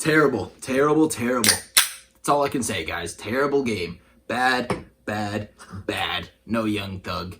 Terrible, terrible, terrible. That's all I can say, guys. Terrible game. Bad, bad, bad. No Young Thug.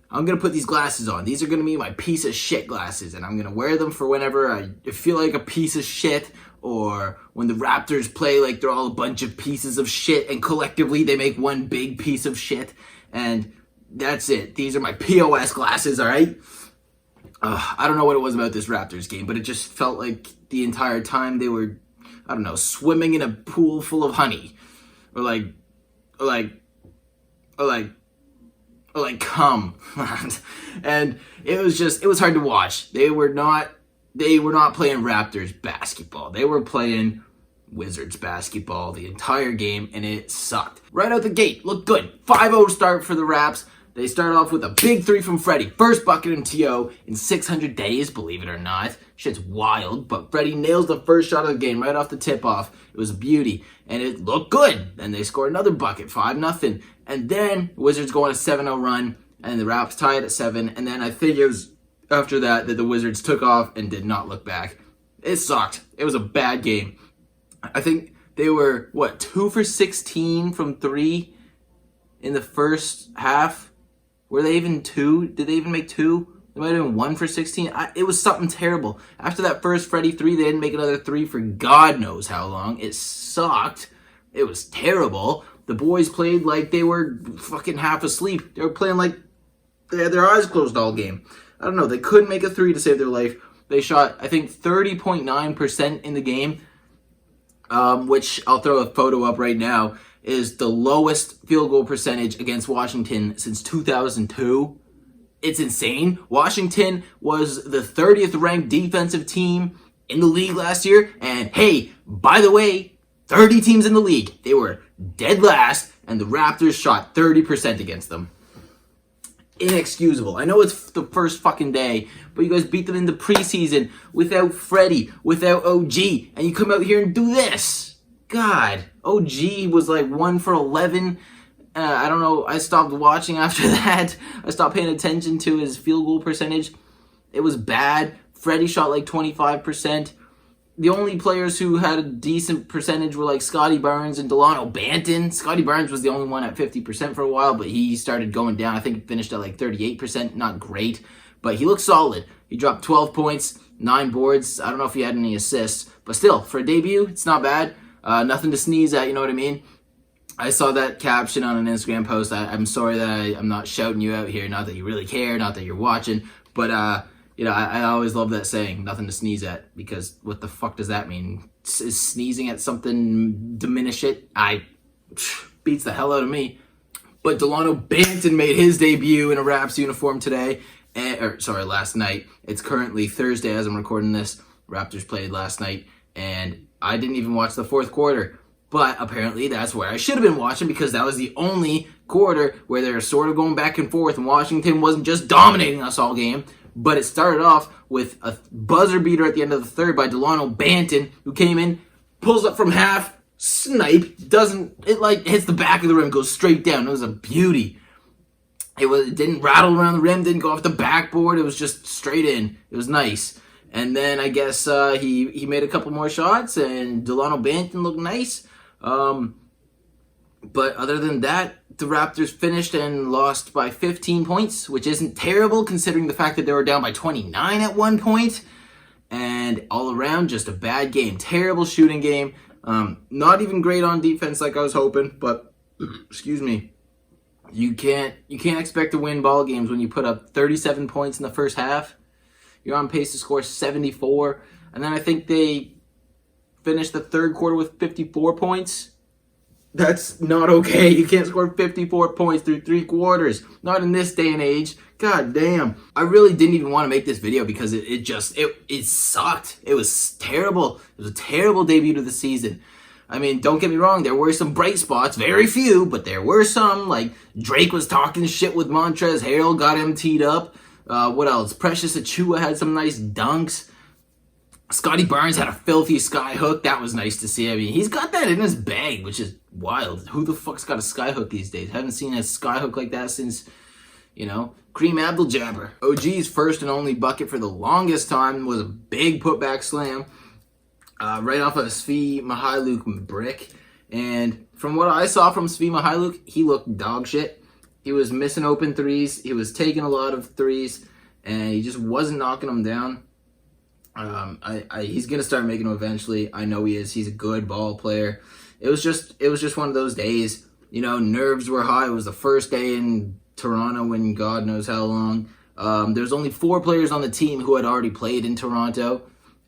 I'm going to put these glasses on. These are going to be my piece of shit glasses, and I'm going to wear them for whenever I feel like a piece of shit, or when the Raptors play like they're all a bunch of pieces of shit, and collectively they make one big piece of shit, and that's it. These are my POS glasses, all right? I don't know what it was about this Raptors game, but it just felt like the entire time they were, I don't know, swimming in a pool full of honey, or like cum. And it was hard to watch. They were not playing Raptors basketball. They were playing Wizards basketball the entire game, and it sucked. Right out the gate, looked good. 5-0 start for the Raps. They start off with a big three from Freddie. First bucket in TO in 600 days, believe it or not. Shit's wild, but Freddie nails the first shot of the game right off the tip-off. It was a beauty, and it looked good. Then they score another bucket, 5-0. And then Wizards go on a 7-0 run, and the Raps tie it at 7. And then I think it was after that the Wizards took off and did not look back. It sucked. It was a bad game. I think they were, 2 for 16 from 3 in the first half? Were they even 2? Did they even make 2? They might have been 1 for 16. It was something terrible. After that first Freddie 3, they didn't make another 3 for God knows how long. It sucked. It was terrible. The boys played like they were fucking half asleep. They were playing like they had their eyes closed all game. I don't know. They couldn't make a 3 to save their life. They shot, I think, 30.9% in the game, which I'll throw a photo up right now, is the lowest field goal percentage against Washington since 2002. It's insane. Washington was the 30th ranked defensive team in the league last year. And hey, by the way, 30 teams in the league. They were dead last, and the Raptors shot 30% against them. Inexcusable. I know it's the first fucking day, but you guys beat them in the preseason without Freddie, without OG, and you come out here and do this. God, OG was like 1 for 11. I don't know. I stopped watching after that. I stopped paying attention to his field goal percentage. It was bad. Freddie shot like 25%. The only players who had a decent percentage were like Scotty Barnes and Delano Banton. Scotty Barnes was the only one at 50% for a while, but he started going down. I think he finished at like 38%. Not great, but he looked solid. He dropped 12 points, 9 boards. I don't know if he had any assists, but still, for a debut, it's not bad. Nothing to sneeze at, you know what I mean? I saw that caption on an Instagram post. I'm sorry that I'm not shouting you out here. Not that you really care, not that you're watching. But, I always love that saying, nothing to sneeze at. Because what the fuck does that mean? Is sneezing at something diminish it? Beats the hell out of me. But Delano Banton made his debut in a Raps uniform today. Last night. It's currently Thursday as I'm recording this. Raptors played last night. And I didn't even watch the fourth quarter. But apparently that's where I should have been watching, because that was the only quarter where they were sort of going back and forth, and Washington wasn't just dominating us all game. But it started off with a buzzer beater at the end of the third by Delano Banton, who came in, pulls up from half, snipe, hits the back of the rim, goes straight down. It was a beauty. It didn't rattle around the rim, didn't go off the backboard. It was just straight in. It was nice. And then I guess he made a couple more shots, and Delano Banton looked nice. But other than that, the Raptors finished and lost by 15 points, which isn't terrible considering the fact that they were down by 29 at one point. And all around, just a bad game. Terrible shooting game. Not even great on defense like I was hoping, but excuse me. You can't expect to win ball games when you put up 37 points in the first half. You're on pace to score 74. And then I think they finished the third quarter with 54 points. That's not okay. You can't score 54 points through 3 quarters. Not in this day and age. God damn. I really didn't even want to make this video because it sucked. It was terrible. It was a terrible debut to the season. I mean, don't get me wrong. There were some bright spots. Very few, but there were some. Like, Drake was talking shit with Montrezl Harrell. Got him teed up. What else? Precious Achiuwa had some nice dunks. Scotty Barnes had a filthy sky hook. That was nice to see. I mean, he's got that in his bag, which is wild. Who the fuck's got a sky hook these days? Haven't seen a sky hook like that since, Kareem Abdul-Jabbar. OG's first and only bucket for the longest time was a big putback slam. right off of Svi Mihailuk brick. And from what I saw from Svi Mihailuk, he looked dog shit. He was missing open threes. He was taking a lot of threes, and he just wasn't knocking them down. He's gonna start making them eventually. I know he is. He's a good ball player. It was just one of those days. You know, nerves were high. It was the first day in Toronto in God knows how long. There's only 4 players on the team who had already played in Toronto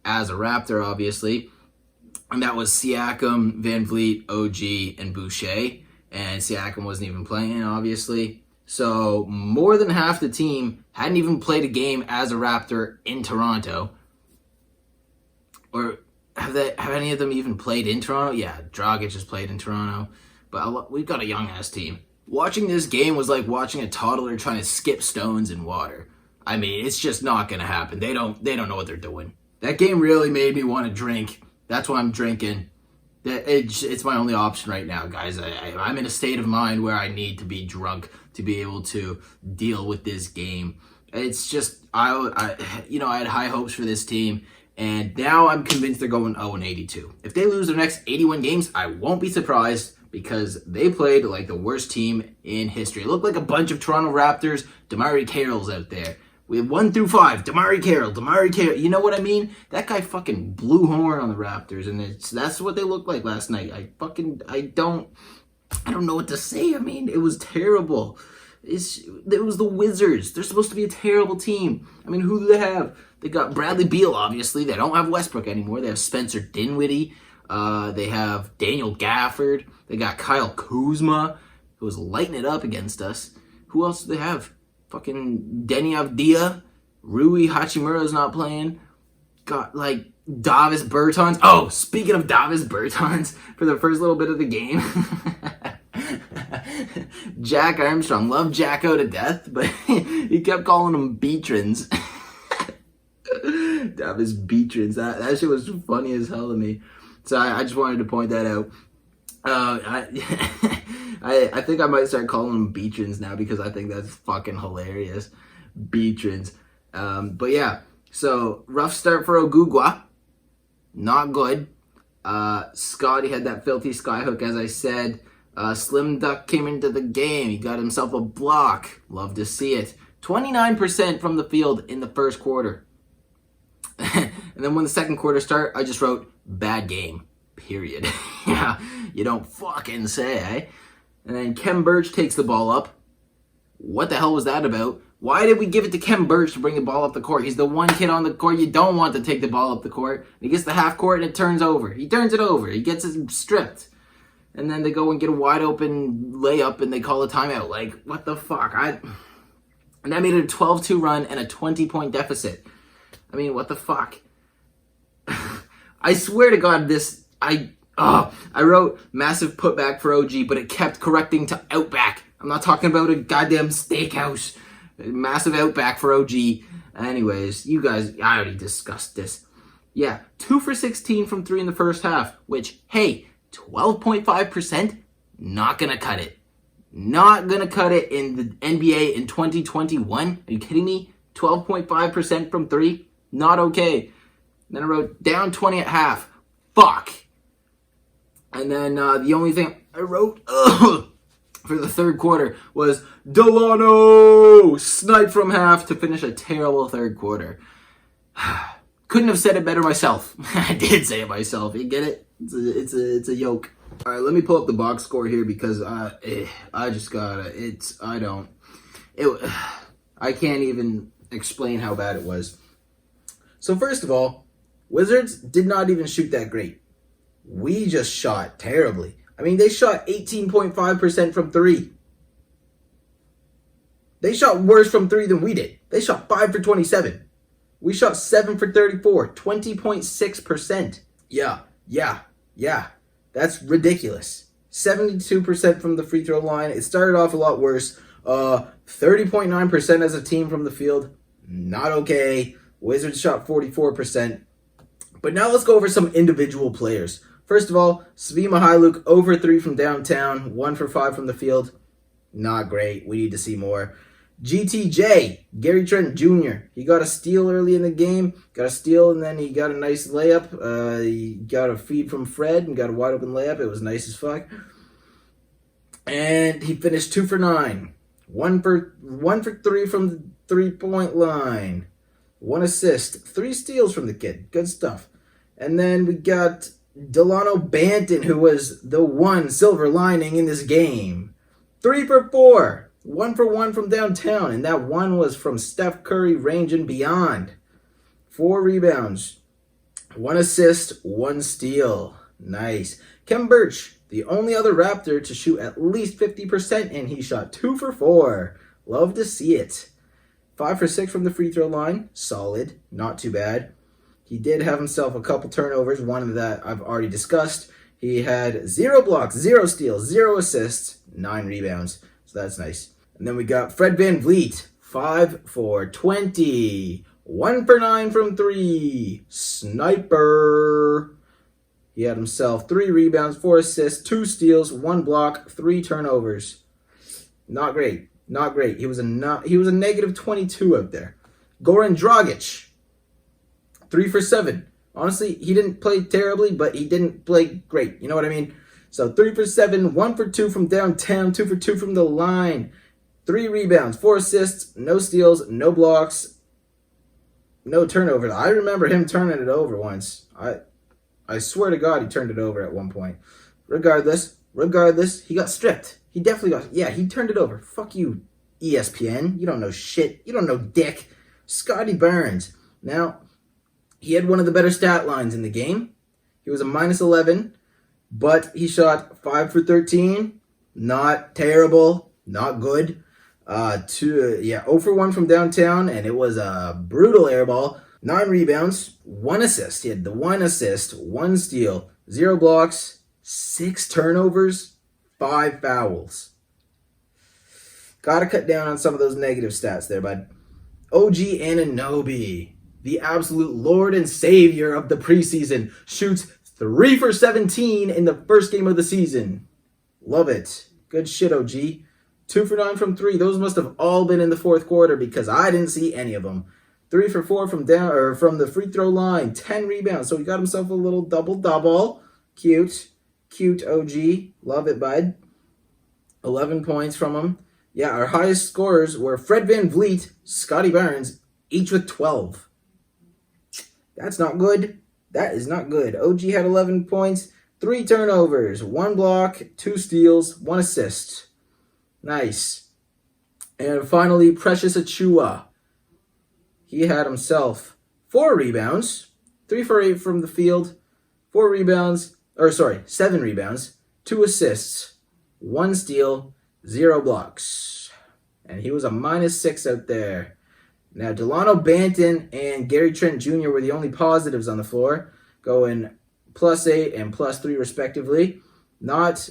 as a Raptor, obviously. And that was Siakam, Van Vliet, OG, and Boucher. And Siakam wasn't even playing, obviously. So more than half the team hadn't even played a game as a Raptor in Toronto. Or have any of them even played in Toronto? Yeah, Dragic has played in Toronto. But we've got a young-ass team. Watching this game was like watching a toddler trying to skip stones in water. I mean, it's just not going to happen. They don't know what they're doing. That game really made me want to drink. That's why I'm drinking. It's my only option right now, guys. I'm in a state of mind where I need to be drunk to be able to deal with this game. It's just, I had high hopes for this team, and now I'm convinced they're going 0-82. If they lose their next 81 games, I won't be surprised because they played like the worst team in history. It looked like a bunch of Toronto Raptors, DeMarre Carroll's out there. We have 1 through 5. DeMarre Carroll. You know what I mean? That guy fucking blew horn on the Raptors, and that's what they looked like last night. I don't know what to say. I mean, it was terrible. It was the Wizards. They're supposed to be a terrible team. I mean, who do they have? They got Bradley Beal, obviously. They don't have Westbrook anymore. They have Spencer Dinwiddie. They have Daniel Gafford. They got Kyle Kuzma, who was lighting it up against us. Who else do they have? Fucking Denny Avdia. Rui Hachimura's not playing. Got, like, Davis Bertans. Oh, speaking of Davis Bertans, for the first little bit of the game, Jack Armstrong. Love Jacko to death, but he kept calling him Beatrins. Davis Beatrins. That shit was funny as hell to me. So I just wanted to point that out. I think I might start calling him Beatrins now because I think that's fucking hilarious. Beatrins. But yeah, so rough start for Ogugwa. Not good. Scotty had that filthy skyhook, as I said. Slim Duck came into the game. He got himself a block. Love to see it. 29% from the field in the first quarter. And then when the second quarter started, I just wrote, bad game. Period. Yeah, you don't fucking say, eh? And then Kem Birch takes the ball up. What the hell was that about? Why did we give it to Kem Birch to bring the ball up the court? He's the one kid on the court you don't want to take the ball up the court. And he gets the half court and it turns over. He turns it over. He gets it stripped. And then they go and get a wide open layup and they call a timeout. Like, what the fuck? And that made it a 12-2 run and a 20-point deficit. I mean, what the fuck? I swear to God, I wrote massive putback for OG, but it kept correcting to outback. I'm not talking about a goddamn steakhouse. Massive outback for OG. Anyways, you guys, I already discussed this. Yeah, 2 for 16 from 3 in the first half, which, hey, 12.5%, not gonna cut it. Not gonna cut it in the NBA in 2021. Are you kidding me? 12.5% from 3? Not okay. Then I wrote down 20 at half. Fuck. And then the only thing I wrote for the third quarter was Delano sniped from half to finish a terrible third quarter. Couldn't have said it better myself. I did say it myself. You get it? It's a yoke. All right, let me pull up the box score here because I just gotta. I can't even explain how bad it was. So first of all, Wizards did not even shoot that great. We just shot terribly. I mean, they shot 18.5% from 3. They shot worse from 3 than we did. They shot 5 for 27. We shot 7 for 34. 20.6%. Yeah. That's ridiculous. 72% from the free throw line. It started off a lot worse. 30.9% as a team from the field. Not okay. Wizards shot 44%. But now let's go over some individual players. First of all, Svi Mihailuk, over 3 from downtown, 1 for 5 from the field. Not great. We need to see more. GTJ, Gary Trent Jr. He got a steal early in the game. Got a steal, and then he got a nice layup. He got a feed from Fred and got a wide open layup. It was nice as fuck. And he finished 2 for 9. 1 for 3 from the 3-point line. 1 assist. 3 steals from the kid. Good stuff. And then we got Delano Banton, who was the one silver lining in this game. 3 for 4. 1 for 1 from downtown, and that one was from Steph Curry range and beyond. 4 rebounds, 1 assist, 1 steal. Nice. Khem Birch, the only other Raptor to shoot at least 50%, and he shot 2 for 4. Love to see it. 5 for 6 from the free throw line. Solid. Not too bad. He did have himself a couple turnovers, one of that I've already discussed. He had 0 blocks, 0 steals, 0 assists, 9 rebounds. So that's nice. And then we got Fred VanVleet, 5 for 20. 1 for 9 from 3. Sniper. He had himself 3 rebounds, 4 assists, 2 steals, 1 block, 3 turnovers. Not great. Not great. He was a negative 22 out there. Goran Dragic, 3 for 7. Honestly, he didn't play terribly, but he didn't play great. You know what I mean? So 3 for 7, 1 for 2 from downtown, 2 for 2 from the line. 3 rebounds, 4 assists, no steals, no blocks, no turnovers. I remember him turning it over once. I swear to God he turned it over at one point. Regardless, he got stripped. He definitely he turned it over. Fuck you, ESPN. You don't know shit. You don't know dick. Scotty Barnes. Now, he had one of the better stat lines in the game. He was a minus 11, but he shot 5 for 13. Not terrible. Not good. 0 for 1 from downtown, and it was a brutal air ball. 9 rebounds, 1 assist. He had the 1 assist, 1 steal, 0 blocks, 6 turnovers, 5 fouls. Gotta cut down on some of those negative stats there, bud. OG Anunoby, the absolute lord and savior of the preseason, shoots 3 for 17 in the first game of the season. Love it. Good shit, OG. 2 for 9 from 3. Those must have all been in the fourth quarter because I didn't see any of them. 3 for 4 from the free throw line. 10 rebounds. So he got himself a little double. Cute OG. Love it, bud. 11 points from him. Yeah, our highest scorers were Fred VanVleet, Scotty Barnes, each with 12. That's not good. That is not good. OG had 11 points, 3 turnovers, 1 block, 2 steals, 1 assist. Nice. And finally, Precious Achiuwa. He had himself 4 rebounds, 3 for 8 from the field, 7 rebounds, 2 assists, 1 steal, 0 blocks. And he was a minus 6 out there. Now, Delano Banton and Gary Trent Jr. were the only positives on the floor, going +8 and +3 respectively. Not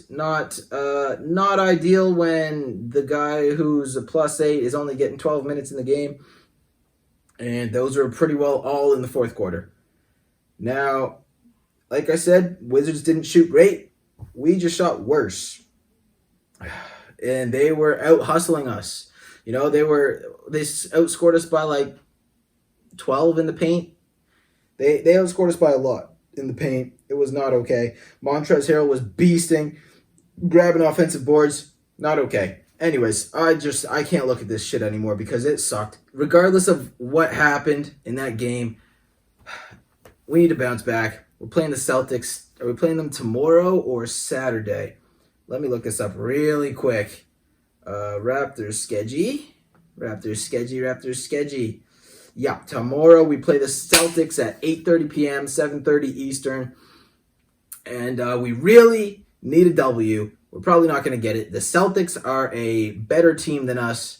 ideal when the guy who's a +8 is only getting 12 minutes in the game. And those were pretty well all in the fourth quarter. Now, like I said, Wizards didn't shoot great. We just shot worse. And they were out hustling us. You know, they outscored us by like 12 in the paint. They outscored us by a lot in the paint. It was not okay. Montrezl Harrell was beasting, grabbing offensive boards. Not okay. Anyways, I can't look at this shit anymore because it sucked. Regardless of what happened in that game, we need to bounce back. We're playing the Celtics. Are we playing them tomorrow or Saturday? Let me look this up really quick. Raptors sketchy. Yeah, tomorrow we play the Celtics at 8:30 p.m., 7:30 Eastern. And we really need a W. We're probably not going to get it. The Celtics are a better team than us.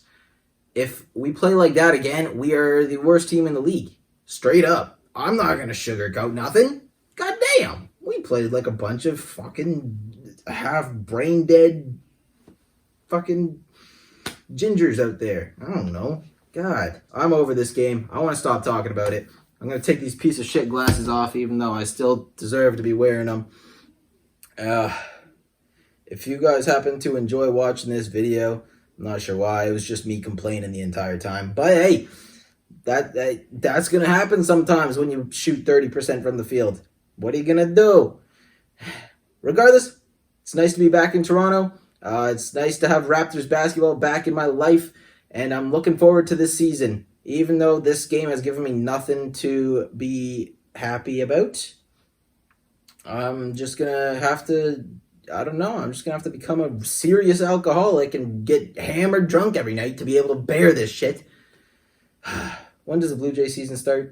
If we play like that again, we are the worst team in the league. Straight up. I'm not going to sugarcoat nothing. God damn. We played like a bunch of fucking half brain dead fucking gingers out there. I don't know. God, I'm over this game. I want to stop talking about it. I'm going to take these piece of shit glasses off, even though I still deserve to be wearing them. If you guys happen to enjoy watching this video, I'm not sure why. It was just me complaining the entire time. But hey, that's going to happen sometimes when you shoot 30% from the field. What are you going to do? Regardless, it's nice to be back in Toronto. It's nice to have Raptors basketball back in my life, and I'm looking forward to this season. Even though this game has given me nothing to be happy about, I'm just going to have to, I don't know, I'm just going to have to become a serious alcoholic and get hammered drunk every night to be able to bear this shit. When does the Blue Jay season start?